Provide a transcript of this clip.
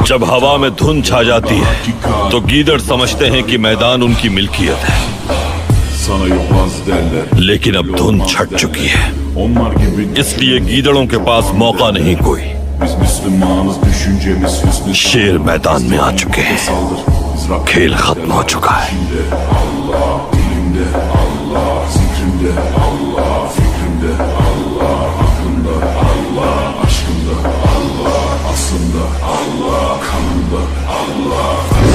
जब हवा में धुन छा जाती है तो गीदड़ समझते हैं कि मैदान उनकी मिल्कियत है, लेकिन अब धुन छट चुकी है, इसलिए गीदड़ों के पास मौका नहीं कोई। शेर मैदान में आ चुके हैं, खेल खत्म हो चुका है। Allah, aslında Allah, kanında Allah.